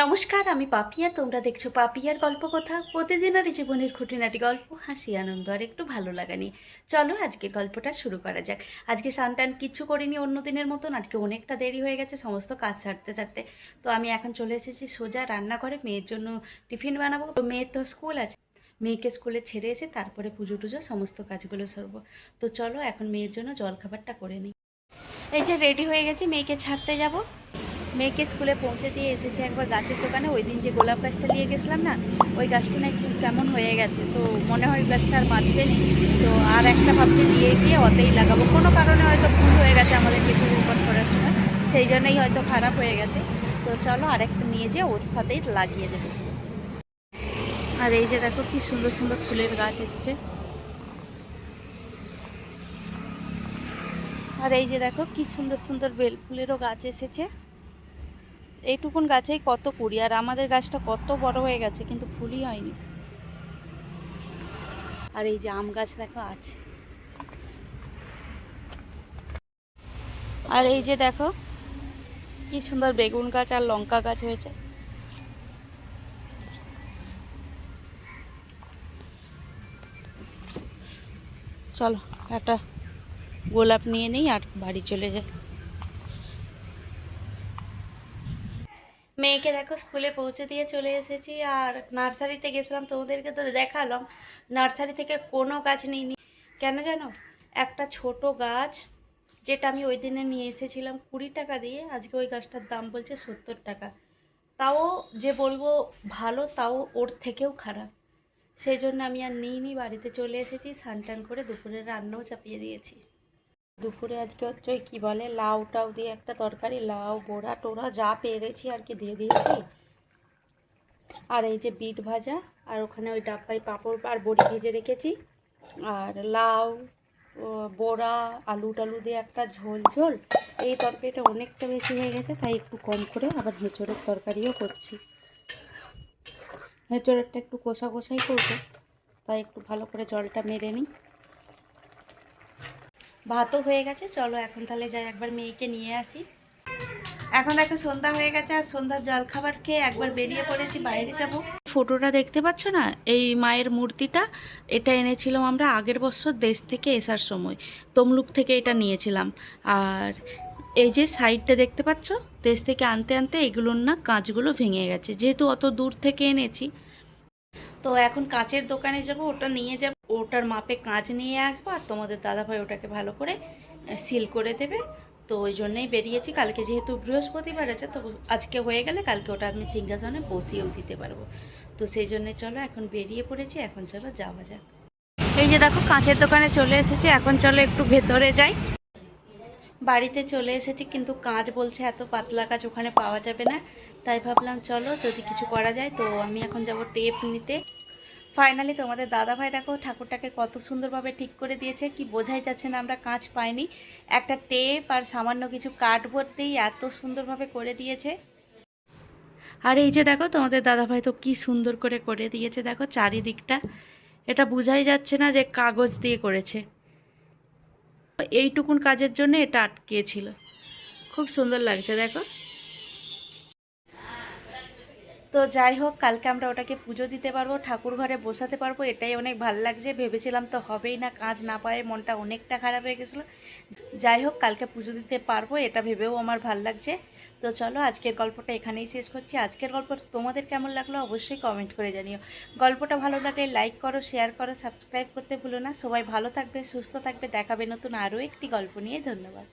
নমস্কার, আমি পাপিয়া। তোমরা দেখছো পাপিয়ার গল্প কথা। প্রতিদিনের জীবনের খুঁটিনাটি গল্প, হাসি, আনন্দ আর একটু ভালো লাগা নিয়ে। চলো আজকের গল্পটা শুরু করা যাক। আজকে সানটান কিচ্ছু করিনি অন্য দিনের মতন। আজকে অনেকটা দেরি হয়ে গেছে সমস্ত কাজ সারতে সারতে। তো আমি এখন চলে এসেছি সোজা রান্নাঘরে মেয়ের জন্য টিফিন বানাবো। তো মেয়ের তো স্কুল আছে, মেয়েকে স্কুলে ছেড়ে এসে তারপরে পুজো টুজো সমস্ত কাজগুলো সারবো। তো চলো এখন মেয়ের জন্য জলখাবারটা করে নিই। এই যে রেডি হয়ে গেছি, মেয়েকে ছাড়তে যাব। মেয়েকে স্কুলে পৌঁছে দিয়ে এসেছে একবার গাছের দোকানে। ওই দিন যে গোলাপ গাছটা নিয়ে গেছিলাম না, ওই গাছটা না একটু কেমন হয়ে গেছে, তো মনে হয় গাছটা আর বাঁচবে না। তো আর একটা ভাবছি নিয়ে গিয়ে ওতেই লাগাবো। কোনো কারণে হয়তো ভুল হয়ে গেছে আমাদের কিছু রোপণ করার সময়, সেই জন্যই হয়তো খারাপ হয়ে গেছে। তো চলো আরেকটা নিয়ে যেয়ে ওর সাথেই লাগিয়ে দেবো। আর এই যে দেখো কি সুন্দর সুন্দর ফুলের গাছ এসছে। আর এই যে দেখো কি সুন্দর সুন্দর বেল ফুলেরও গাছ এসেছে। এইটুকুন গাছেই কত কুড়ি, আর আমাদের গাছটা কত বড় হয়ে গেছে কিন্তু ফুলই হয়নি। আর এই যে আম গাছ দেখো আছে। আর এই যে দেখো কি সুন্দর বেগুন গাছ আর লঙ্কা গাছ হয়েছে। চলো একটা গোলাপ নিয়ে নেই আর বাড়ি চলে যাই। মেয়েকে দেখো স্কুলে পৌঁছে দিয়ে চলে এসেছি। আর নার্সারিতে গেছিলাম, তোমাদেরকে তো দেখালাম। নার্সারি থেকে কোনো গাছ নিইনি। কেন জানো? একটা ছোট গাছ যেটা আমি ওই দিনে নিয়ে এসেছিলাম 20 টাকা দিয়ে, আজকে ওই গাছটার দাম বলছে 70 টাকা। তাও যে বলবো ভালো, তাও ওর থেকেও খারাপ। সেই জন্য আমি আর নিইনি, বাড়িতে চলে এসেছি। স্নান করে দুপুরের রান্নাও চাপিয়ে দিয়েছি। দুপুরে আজকে হচ্ছে ওই কী বলে লাউ টাউ দিয়ে একটা তরকারি, লাউ বড়া টোড়া যা পেরেছি আর কি দিয়ে দিয়েছি। আর এই যে বিট ভাজা, আর ওখানে ওই ডাব্বাই পাঁপড় আর বড়ি ভেজে রেখেছি। আর লাউ বড়া আলু টালু দিয়ে একটা ঝোল ঝোল। এই তরকারিটা অনেকটা বেশি হয়ে গেছে, তাই একটু কম করে আবার হেঁচড়ের তরকারিও করছি। হেঁচড়েরটা একটু কষা কষাই করবো, তাই একটু ভালো করে জলটা মেরে নিই। ভাতও হয়ে গেছে, চলো এখন তাহলে যাই একবার মেয়েকে নিয়ে আসি। এখন দেখো সন্ধ্যা হয়ে গেছে, আর সন্ধ্যার জলখাবার খেয়ে একবার বেরিয়ে পড়েছি, বাইরে যাব। ফটোটা দেখতে পাচ্ছ না, এই মায়ের মূর্তিটা, এটা এনেছিলাম আমরা আগের বছর দেশ থেকে আসার সময়। তমলুক থেকে এটা নিয়েছিলাম। আর এই যে সাইডটা দেখতে পাচ্ছ, দেশ থেকে আনতে আনতে এগুলোর না কাঁচগুলো ভেঙে গেছে, যেহেতু অত দূর থেকে এনেছি। তো এখন কাঁচের দোকানে যাব, ওটা নিয়ে যাব, ওটার মাপে কাঁচ নিয়ে আসবো, আর তোমাদের দাদাভাই ওটাকে ভালো করে সিল করে দেবে। তো ওই জন্যই বেরিয়েছি। কালকে যেহেতু বৃহস্পতিবার আছে, তো আজকে হয়ে গেলে কালকে ওটা আমি সিংহাসনে বসিয়েও দিতে পারবো। তো সেই জন্যে চলো এখন বেরিয়ে পড়েছি, এখন চলো যাওয়া যাক। এই যে দেখো কাঁচের দোকানে চলে এসেছি, এখন চলো একটু ভেতরে যাই। বাড়িতে চলে এসেছি, কিন্তু কাঁচ বলছে এত পাতলা কাঁচ ওখানে পাওয়া যাবে না। তাই ভাবলাম চলো যদি কিছু করা যায়। তো আমি এখন যাব টেপ নিতে। ফাইনালি তোমাদের দাদাভাই দেখো ঠাকুরটাকে কত সুন্দরভাবে ঠিক করে দিয়েছে, কি বোঝাই যাচ্ছে না আমরা কাঁচ পাইনি। একটা টেপ আর সামান্য কিছু কার্ডবোর্ড দিয়েই এত সুন্দরভাবে করে দিয়েছে। আর এই যে দেখো তোমাদের দাদাভাই তো কি সুন্দর করে করে দিয়েছে, দেখো চারিদিকটা। এটা বোঝাই যাচ্ছে না যে কাগজ দিয়ে করেছে। এইটুকুন কাজের জন্য এটা আটকেছিল। খুব সুন্দর লাগছে দেখো। তো যাই হোক, কালকে আমরা ওটাকে পুজো দিতে পারবো, ঠাকুর ঘরে বসাতে পারবো, এটাই অনেক ভালো লাগছে। ভেবেছিলাম তো হবেই না, কাজ না পায়ে মনটা অনেকটা খারাপ হয়ে গেছিলো। যাই হোক, কালকে পুজো দিতে পারবো এটা ভেবেও আমার ভাল লাগছে। তো চলো আজকের গল্পটা এখানেই শেষ করছি। আজকের গল্প তোমাদের কেমন লাগলো অবশ্যই কমেন্ট করে জানিও। গল্পটা ভালো লাগলে লাইক করো, শেয়ার করো, সাবস্ক্রাইব করতে ভুলো না। সবাই ভালো থাকবে, সুস্থ থাকবে, দেখাবে নতুন আরও একটি গল্প নিয়ে। ধন্যবাদ।